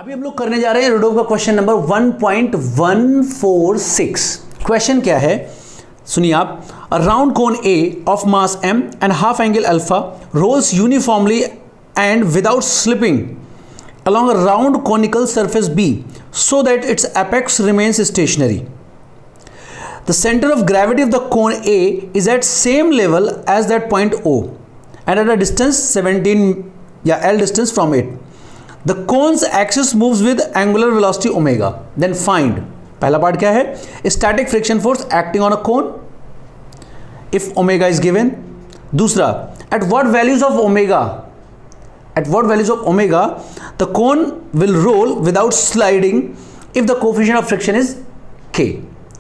अभी हम लोग करने जा रहे हैं रूडोल्फ का क्वेश्चन नंबर 1.146। क्वेश्चन क्या है सुनिए आप। A round cone a of mass m and half angle alpha rolls uniformly and without slipping along a round conical surface B so that its apex remains stationary. The center of gravity of the cone A is at same level as that point O and at a distance 17 L distance from it. The cone's axis moves with angular velocity omega. Then find. पहला part क्या है? Static friction force acting on a cone if omega is given. दूसरा, at what values of omega? At what values of omega the cone will roll without sliding if the coefficient of friction is k.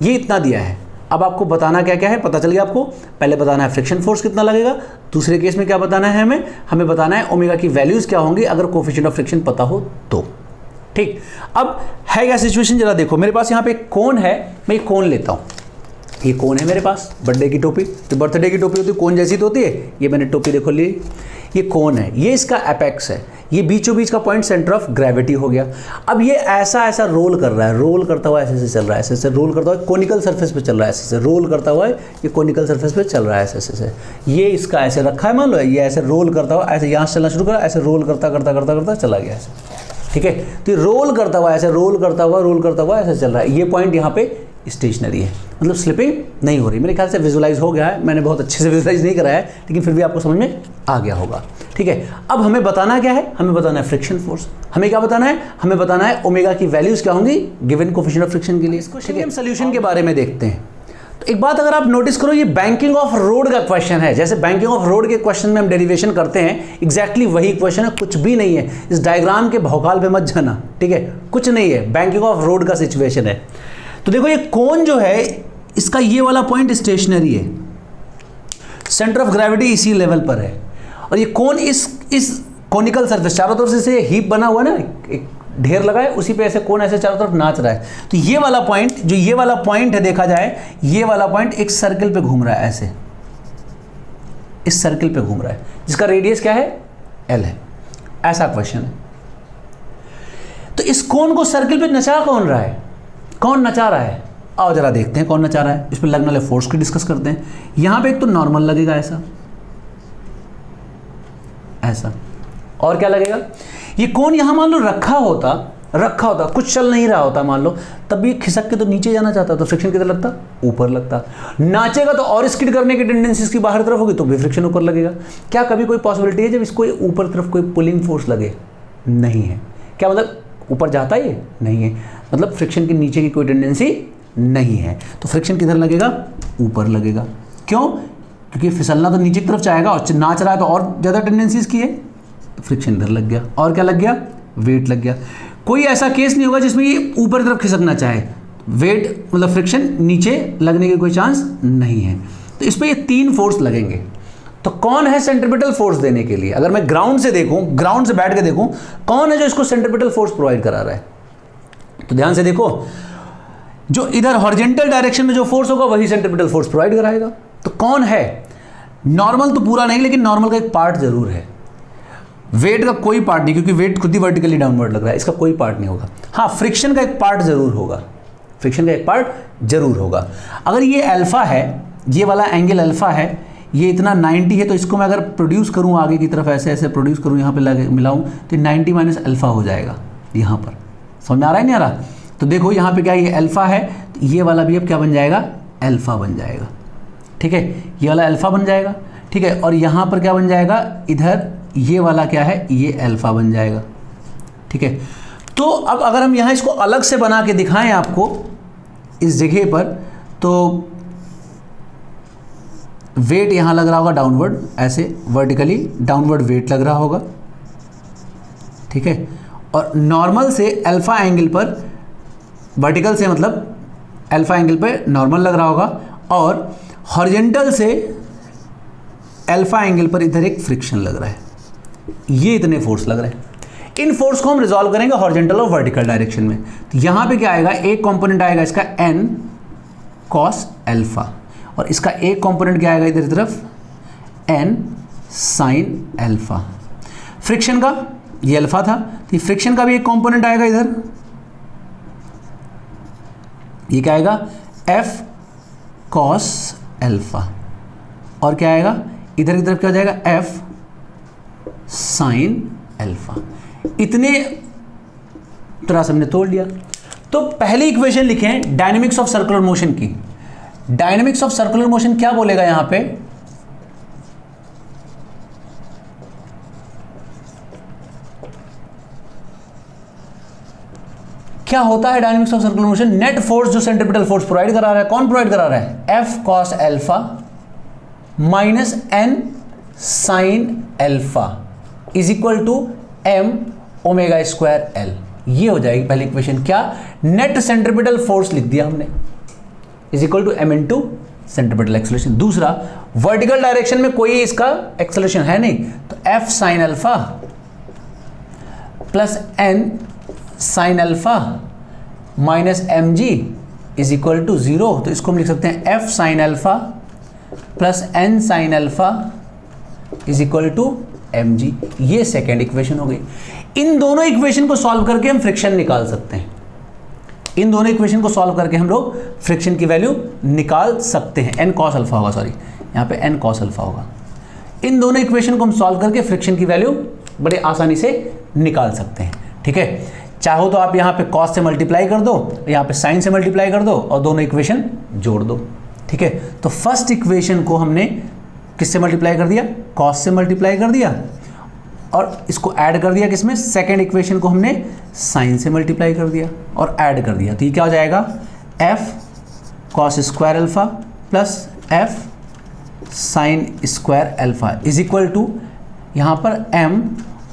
ये इतना दिया है। अब आपको बताना क्या क्या है, पता चल गया आपको। पहले बताना है फ्रिक्शन फोर्स कितना लगेगा, दूसरे केस में क्या बताना है हमें बताना है ओमेगा की वैल्यूज क्या होंगी अगर कोफिशिएंट ऑफ फ्रिक्शन पता हो तो। ठीक, अब है क्या सिचुएशन जरा देखो। मेरे पास यहाँ पे एक कोन है, मैं ये कोन लेता हूँ। ये कोन है मेरे पास, बर्थडे की टोपी, तो बर्थडे की टोपी होती है कोन जैसी तो होती है। ये मैंने टोपी देखो ली, ये कोन है, ये इसका एपेक्स है, ये बीचों बीच का पॉइंट सेंटर ऑफ ग्रेविटी हो गया। अब ये ऐसा रोल कर रहा है, रोल करता हुआ ऐसे चल रहा है, ऐसे रोल करता हुआ कोनिकल सरफेस पे चल रहा है, ऐसे रोल करता हुआ ये कोनिकल सरफेस पे चल रहा है ऐसे। ये इसका ऐसे रखा है, मान लो ये ऐसे रोल करता हुआ ऐसे यहाँ से चलना शुरू करा, ऐसे रोल करता चला गया ऐसे। ठीक है, तो रोल करता हुआ ऐसे रोल करता हुआ ऐसे चल रहा है। ये पॉइंट यहाँ पे स्टेशनरी है, मतलब स्लिपिंग नहीं हो रही। मेरे ख्याल से विजुलाइज हो गया है, मैंने बहुत अच्छे से विजुलाइज नहीं कराया है, लेकिन फिर भी आपको समझ में आ गया होगा। ठीक है, अब हमें बताना क्या है, हमें बताना है फ्रिक्शन फोर्स। हमें क्या बताना है, हमें बताना है ओमेगा की वैल्यूज क्या होंगी गिवन कोफिशिएंट ऑफ फ्रिक्शन के लिए। इसको ठीक है, हम सोल्यूशन के बारे में देखते हैं। तो एक बात अगर आप नोटिस करो, ये बैंकिंग ऑफ रोड का क्वेश्चन है। जैसे बैंकिंग ऑफ रोड के क्वेश्चन में हम डेरिवेशन करते हैं, एग्जैक्टली वही क्वेश्चन है, कुछ भी नहीं है। इस डायग्राम के भौकाल पे मत जाना, ठीक है, कुछ नहीं है, बैंकिंग ऑफ रोड का सिचुएशन है। तो देखो ये कोन जो है इसका ये वाला पॉइंट स्टेशनरी है, सेंटर ऑफ ग्रेविटी इसी लेवल पर है, और ये कोन इस कोनिकल सरफेस चारों तरफ से हीप बना हुआ है ना, एक ढेर लगा है, उसी पे ऐसे कोन ऐसे चारों तरफ नाच रहा है। तो ये वाला पॉइंट, जो ये वाला पॉइंट है, देखा जाए ये वाला पॉइंट एक सर्कल पे घूम रहा है, ऐसे इस सर्कल पे घूम रहा है, जिसका रेडियस क्या है, एल है। ऐसा क्वेश्चन है। तो इस कोन को सर्कल पे नचा कौन रहा है, कौन नचा रहा है? आओ जरा देखते हैं कौन नचा रहा है। इस पर लगने वाले फोर्स की डिस्कस करते हैं। यहां पे एक तो नॉर्मल लगेगा ऐसा, और क्या लगेगा, ये कोन यहां मान लो रखा होता, कुछ चल नहीं रहा होता मान लो, तब भी खिसक के तो नीचे जाना चाहता, तो फ्रिक्शन किधर लगता, ऊपर लगता। नाचेगा तो और स्किड करने की टेंडेंसी इसकी बाहर तरफ होगी, तो भी फ्रिक्शन ऊपर लगेगा। क्या कभी कोई पॉसिबिलिटी है जब इसको ऊपर तरफ कोई पुलिंग फोर्स लगे? नहीं है। क्या मतलब ऊपर जाता है ये? नहीं है, मतलब फ्रिक्शन के नीचे की कोई टेंडेंसी नहीं है। तो फ्रिक्शन किधर लगेगा, ऊपर लगेगा। क्यों? क्योंकि फिसलना तो नीचे की तरफ चाहेगा, और नाच रहा है तो और ज़्यादा टेंडेंसी इसकी है, तो फ्रिक्शन इधर लग गया। और क्या लग गया, वेट लग गया। कोई ऐसा केस नहीं होगा जिसमें ये ऊपर तरफ खिसकना चाहे, वेट मतलब फ्रिक्शन नीचे लगने की कोई चांस नहीं है। तो इस पर ये तीन फोर्स लगेंगे। तो कौन है सेंट्रीपिटल फोर्स देने के लिए? अगर मैं ग्राउंड से देखूं, ग्राउंड से बैठ के देखूं, कौन है जो इसको सेंट्रीपिटल फोर्स प्रोवाइड करा रहा है? तो ध्यान से देखो, जो इधर हॉरिजॉन्टल डायरेक्शन में जो फोर्स होगा वही सेंट्रीपिटल फोर्स प्रोवाइड कराएगा। तो कौन है? नॉर्मल तो पूरा नहीं, लेकिन नॉर्मल का एक पार्ट जरूर है। वेट का कोई पार्ट नहीं, क्योंकि वेट खुद ही वर्टिकली डाउनवर्ड लग रहा है, इसका कोई पार्ट नहीं होगा। हाँ, फ्रिक्शन का एक पार्ट जरूर होगा, अगर ये अल्फा है, ये वाला एंगल अल्फा है, ये इतना 90 है, तो इसको मैं अगर प्रोड्यूस करूँ आगे की तरफ, ऐसे प्रोड्यूस करूँ, यहाँ पे मिलाऊँ, तो 90 माइनस अल्फा हो जाएगा यहाँ पर। समझ में आ रहा है नहीं आ रहा? तो देखो यहाँ पे क्या, ये अल्फा है, तो ये वाला भी अब क्या बन जाएगा, अल्फा बन जाएगा। ठीक है, ये वाला अल्फा बन जाएगा। ठीक है, और यहाँ पर क्या बन जाएगा, इधर ये वाला क्या है, ये अल्फा बन जाएगा। ठीक है, तो अब अगर हम यहाँ इसको अलग से बना के दिखाएं आपको इस जगह पर, तो वेट यहाँ लग रहा होगा डाउनवर्ड, ऐसे वर्टिकली डाउनवर्ड वेट लग रहा होगा। ठीक है, और नॉर्मल से अल्फा एंगल पर, वर्टिकल से मतलब अल्फा एंगल पर नॉर्मल लग रहा होगा, और हॉरिजॉन्टल से अल्फा एंगल पर इधर एक फ्रिक्शन लग रहा है। ये इतने फोर्स लग रहे हैं। इन फोर्स को हम रिजॉल्व करेंगे हॉरिजॉन्टल और वर्टिकल डायरेक्शन में। तो यहाँ पे क्या आएगा, एक कंपोनेंट आएगा इसका n cos अल्फा, और इसका एक कंपोनेंट क्या आएगा इधर तरफ, n sin अल्फा। फ्रिक्शन का ये अल्फा था, तो फ्रिक्शन का भी एक कंपोनेंट आएगा इधर, ये क्या आएगा एफ कॉस अल्फा, और क्या आएगा इधर की तरफ क्या हो जाएगा एफ साइन अल्फा। इतने तरह से हमने तोड़ लिया। तो पहली इक्वेशन लिखें डायनेमिक्स ऑफ सर्कुलर मोशन की। डायनेमिक्स ऑफ सर्कुलर मोशन क्या बोलेगा यहां पे, क्या होता है dynamics of circular motion? Net force जो सेंट्रीपिटल फोर्स प्रोवाइड करा रहा है, कौन प्रोवाइड करा रहा है? F cos alpha minus n sine alpha is equal to m omega square l. ये हो जाएगी पहली इक्वेशन। क्या? नेट सेंट्रीपिटल फोर्स लिख दिया हमने, is equal to m into centripetal acceleration. दूसरा, वर्टिकल डायरेक्शन में कोई इसका एक्सेलरेशन है नहीं, तो f sine alpha plus n sine alpha minus m g is equal to 0। तो इसको हम लिख सकते हैं f sine alpha plus n sine alpha is equal to m g. ये सेकेंड इक्वेशन हो गई। इन दोनों इक्वेशन को सॉल्व करके हम फ्रिक्शन निकाल सकते हैं। इन दोनों इक्वेशन को सॉल्व करके हम लोग फ्रिक्शन की वैल्यू निकाल सकते हैं। एन कॉस अल्फा होगा, सॉरी यहाँ पे एन कॉस अल्फा होगा। इन दोनों इक्वेशन को हम सॉल्व करके फ्रिक्शन की वैल्यू बड़े आसानी से निकाल सकते हैं। ठीक है, चाहो तो आप यहाँ पे कॉस से मल्टीप्लाई कर दो, यहाँ पे साइन से मल्टीप्लाई कर दो और दोनों इक्वेशन जोड़ दो। ठीक है, तो फर्स्ट इक्वेशन को हमने किससे मल्टीप्लाई कर दिया? कॉस से मल्टीप्लाई कर दिया, और इसको ऐड कर दिया किसमें? सेकेंड इक्वेशन को हमने साइन से मल्टीप्लाई कर दिया और ऐड कर दिया। तो ये क्या हो जाएगा? F cos square alpha plus f sine square alpha is equal to यहाँ पर एम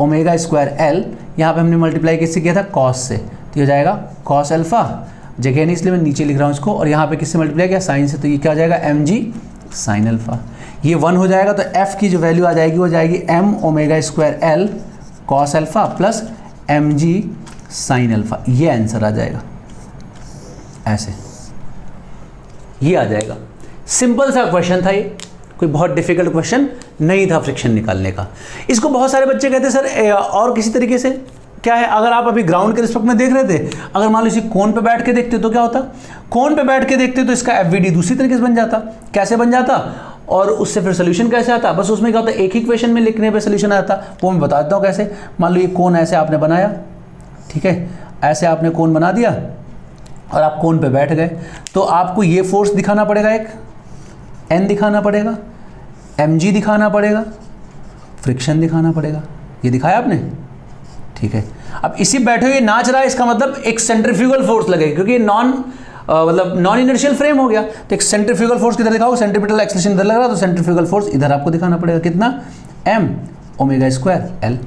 ओमेगा स्क्वायर एल, यहाँ पे हमने मल्टीप्लाई किससे किया था? कॉस से। तो ये हो जाएगा कॉस अल्फा, जगह नहीं इसलिए मैं नीचे लिख रहा हूँ इसको, और यहाँ पे किससे मल्टीप्लाई किया? साइन से। तो ये क्या हो जाएगा? M g sine alpha. ये 1 हो जाएगा, तो एफ की जो वैल्यू आ जाएगी वो जाएगी m omega square l cos alpha plus m g sine alpha. ये आंसर आ जाएगा, ऐसे ये आ जाएगा। सिंपल सा क्वेश्चन था ये, कोई बहुत डिफिकल्ट क्वेश्चन नहीं था फ्रिक्शन निकालने का। इसको बहुत सारे बच्चे कहते हैं सर और किसी तरीके से क्या है, अगर आप अभी ग्राउंड के रिस्पेक्ट में देख रहे थे, अगर मान लो इसी कोन पे बैठ के देखते तो क्या होता? कोन पे बैठ के देखते तो इसका एफवीडी दूसरी तरीके से बन जाता। कैसे बन जाता और उससे फिर सोल्यूशन कैसे आता? बस उसमें क्या होता, एक ही क्वेश्चन में लिखने पे सोल्यूशन आता। वो मैं बता देता हूँ कैसे। मान लो ये कोन ऐसे आपने बनाया, ठीक है, ऐसे आपने कोन बना दिया और आप कोन पे बैठ गए, तो आपको ये फोर्स दिखाना पड़ेगा, एक एन दिखाना पड़ेगा, एम जी दिखाना पड़ेगा, फ्रिक्शन दिखाना पड़ेगा। ये दिखाया आपने, ठीक है। अब इसी बैठे हुए नाच रहा है, इसका मतलब एक सेंट्रीफ्यूगल फोर्स लगेगा, क्योंकि नॉन इनर्शियल फ्रेम हो गया, तो एक सेंट्रीफ्यूगल फोर्स किधर दिखाओ? सेंट्रीपिटल एक्सेलरेशन इधर लग रहा है, तो सेंट्रीफ्यूगल फोर्स इधर आपको दिखाना पड़ेगा। कितना? M omega square l.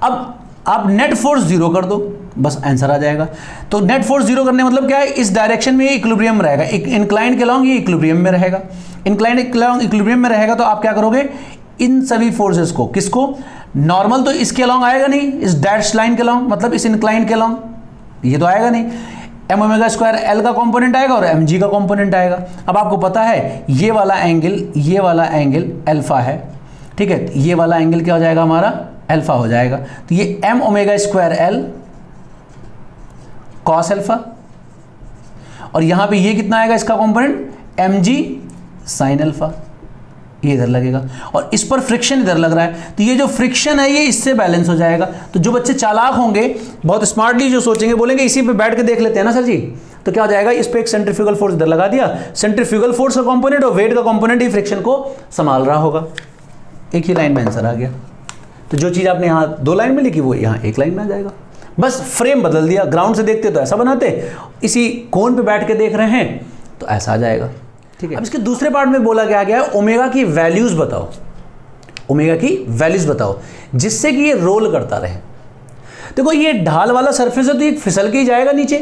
अब आप नेट फोर्स 0 कर दो, बस आंसर आ जाएगा। तो नेट फोर्स 0 करने मतलब क्या है? इस डायरेक्शन में ये इक्विलिब्रियम में रहेगा, इंक्लाइंड के अलॉन्ग ये इक्विलिब्रियम में रहेगा। इंक्लाइंड इक्विलिब्रियम में रहेगा तो आप क्या करोगे? इन सभी फोर्सेस को, किसको? नॉर्मल तो इसके अलॉन्ग आएगा नहीं, इस डैश लाइन के अलॉन्ग, मतलब इस इंक्लाइंड के अलॉन्ग ये तो आएगा नहीं। एम ओमेगा स्क्वायर एल का कंपोनेंट आएगा और एम जी का कंपोनेंट आएगा। अब आपको पता है ये वाला एंगल अल्फा है, ठीक है, ये वाला एंगल क्या हो जाएगा? हमारा अल्फा हो जाएगा। तो ये m omega square l cos alpha, और यहां पे ये कितना आएगा इसका component? M g sine alpha. ये इधर लगेगा और इस पर फ्रिक्शन इधर लग रहा है, तो ये जो फ्रिक्शन है ये इससे बैलेंस हो जाएगा। तो जो बच्चे चालाक होंगे, बहुत स्मार्टली जो सोचेंगे, बोलेंगे इसी पे बैठ के देख लेते हैं ना सर जी, तो क्या हो जाएगा? इस पे एक सेंट्रीफ्यूगल फोर्स इधर लगा दिया, सेंट्रीफ्यूगल फोर्स का कंपोनेंट और वेट का कंपोनेंट ही फ्रिक्शन को संभाल रहा होगा। एक ही लाइन में आंसर आ गया। तो जो चीज़ आपने यहाँ 2 लाइन में लिखी वो यहाँ 1 लाइन में आ जाएगा। बस फ्रेम बदल दिया, ग्राउंड से देखते तो ऐसा बनाते, इसी कोन पे बैठ के देख रहे हैं तो ऐसा आ जाएगा। ठीक है, अब इसके दूसरे पार्ट में बोला गया है ओमेगा की वैल्यूज बताओ, ओमेगा की वैल्यूज बताओ जिससे कि ये रोल करता रहे। देखो ये ढाल वाला सरफेस है तो ये फिसल के ही जाएगा नीचे,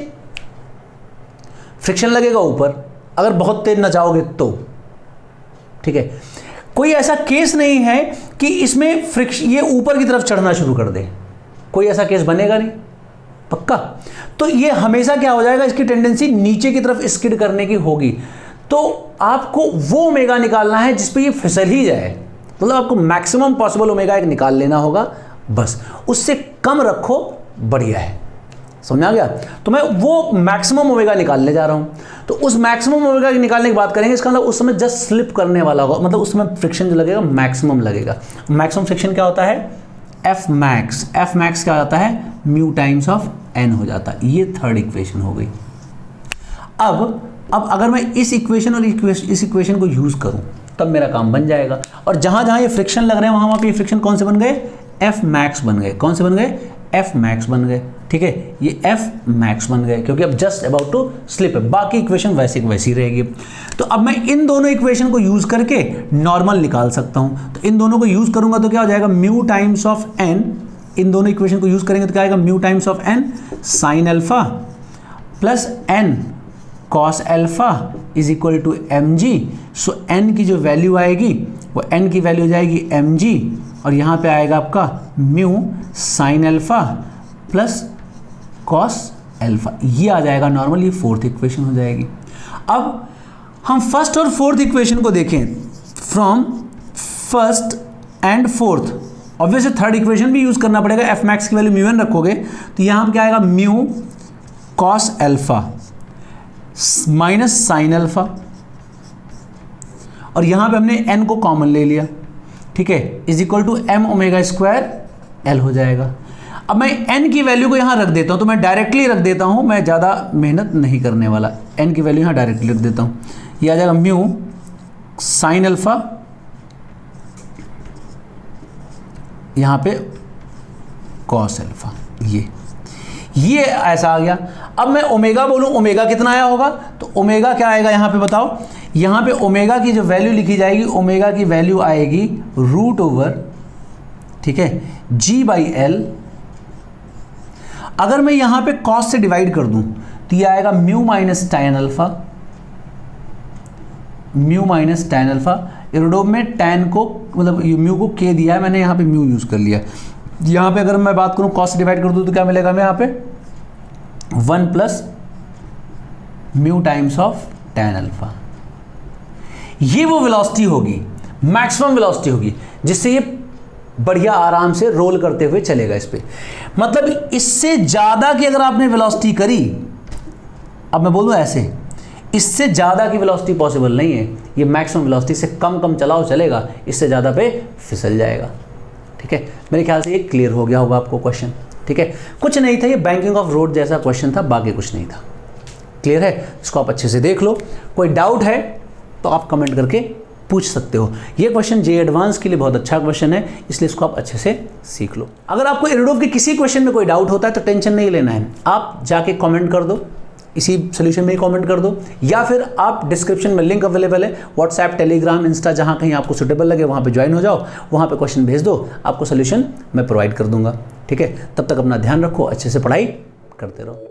फ्रिक्शन लगेगा ऊपर अगर बहुत तेज नचाओगे तो। ठीक है, कोई ऐसा केस नहीं है कि इसमें फ्रिक्शन ये ऊपर की तरफ चढ़ना शुरू कर दे, कोई ऐसा केस बनेगा नहीं पक्का। तो ये हमेशा क्या हो जाएगा, इसकी टेंडेंसी नीचे की तरफ स्किड करने की होगी। तो आपको वो ओमेगा निकालना है जिस पे ये फिसल ही जाए, मतलब आपको मैक्सिमम पॉसिबल ओमेगा एक निकाल लेना होगा, बस उससे कम रखो, बढ़िया है। समझ आ गया? तो मैं वो मैक्सिमम ओमेगा निकालने जा रहा हूं, तो उस मैक्सिमम ओमेगा निकालने की बात करेंगे। इसका मतलब उस समय जस्ट स्लिप करने वाला होगा, मतलब उस समय फ्रिक्शन जो लगेगा मैक्सिमम लगेगा। मैक्सिमम फ्रिक्शन क्या होता है? F max. एफ मैक्स क्या होता है? म्यू टाइम्स ऑफ एन हो जाता है। ये थर्ड इक्वेशन हो गई। अब अगर मैं इस इक्वेशन और इस इक्वेशन को यूज करूं तब मेरा काम बन जाएगा। और जहां जहां ये फ्रिक्शन लग रहे हैं वहां पे ये फ्रिक्शन कौन से बन गए? एफ मैक्स बन गए। कौन से बन गए? एफ मैक्स बन गए। ठीक है, ये एफ मैक्स बन गए क्योंकि अब जस्ट अबाउट टू स्लिप है। बाकी इक्वेशन वैसी वैसी रहेगी। तो अब मैं इन दोनों इक्वेशन को यूज करके नॉर्मल निकाल सकता हूं। तो इन दोनों को यूज करूंगा तो क्या हो जाएगा? Mu times of n. इन दोनों इक्वेशन को यूज करेंगे तो क्या आएगा? Mu times of n sine alpha plus n cos alpha is equal to m g. So n की जो वैल्यू आएगी वो एन की वैल्यू हो जाएगी एम जी, और यहाँ पे आएगा आपका mu sign alpha plus cos alpha. ये आ जाएगा नॉर्मल, ये फोर्थ इक्वेशन हो जाएगी। अब हम फर्स्ट और फोर्थ इक्वेशन को देखें from first and fourth. Obviously third equation भी यूज करना पड़ेगा। एफ मैक्स की वैल्यू म्यू एन रखोगे तो यहाँ पे क्या आएगा? Mu cos alpha minus sine alpha, और यहां पे हमने n को कॉमन ले लिया। ठीक है, is equal to m omega square l हो जाएगा। अब मैं n की वैल्यू को यहां रख देता हूं, तो मैं डायरेक्टली रख देता हूं, मैं ज़्यादा मेहनत नहीं करने वाला। n की वैल्यू यहां डायरेक्टली रख देता हूं। ये आ जाएगा म्यू साइन अल्फा, यहां पे कॉस अल्फा। ये ऐसा आ गया। अब मैं ओमेगा बोलूं, ओमेगा कितना आया होगा? तो ओमेगा क्या आएगा यहां पे बताओ? यहां पे ओमेगा की जो वैल्यू लिखी जाएगी, ओमेगा की वैल्यू आएगी रूट ओवर, ठीक है, जी बाई एल। अगर मैं यहां पे कॉस से डिवाइड कर दूं तो ये आएगा mu minus tan alpha. Mu minus tan alpha, इरोडोम में टैन को मतलब म्यू को के दिया है, मैंने यहां पे म्यू यूज कर लिया। यहां पे अगर मैं बात करूं कॉस से डिवाइड कर दूं तो क्या मिलेगा? मैं यहां पे 1 plus mu times of tan alpha. ये वो वेलोसिटी होगी, मैक्सिमम वेलोसिटी होगी, जिससे ये बढ़िया आराम से रोल करते हुए चलेगा इस पे। मतलब इससे ज्यादा की अगर आपने वेलोसिटी करी, अब मैं बोलूं ऐसे, इससे ज्यादा की वेलोसिटी पॉसिबल नहीं है। ये मैक्सिमम वेलोसिटी से कम चलाओ चलेगा, इससे ज्यादा पे फिसल जाएगा। ठीक है, मेरे ख्याल से ये क्लियर हो गया होगा आपको क्वेश्चन। ठीक है, कुछ नहीं था, ये बैंकिंग ऑफ रोड जैसा क्वेश्चन था, बाकी कुछ नहीं था। क्लियर है? इसको आप अच्छे से देख लो। कोई डाउट है तो आप कमेंट करके पूछ सकते हो। ये क्वेश्चन जे एडवांस के लिए बहुत अच्छा क्वेश्चन है, इसलिए इसको आप अच्छे से सीख लो। अगर आपको इरोडोव के किसी क्वेश्चन में कोई डाउट होता है तो टेंशन नहीं लेना है, आप जाके कमेंट कर दो, इसी सोल्यूशन में ही कमेंट कर दो, या फिर आप डिस्क्रिप्शन में लिंक अवेलेबल है, व्हाट्सएप, टेलीग्राम, इंस्टा, जहाँ कहीं आपको सुटेबल लगे वहाँ पे ज्वाइन हो जाओ, वहाँ पे क्वेश्चन भेज दो, आपको सोल्यूशन मैं प्रोवाइड कर दूंगा। ठीक है, तब तक अपना ध्यान रखो, अच्छे से पढ़ाई करते रहो।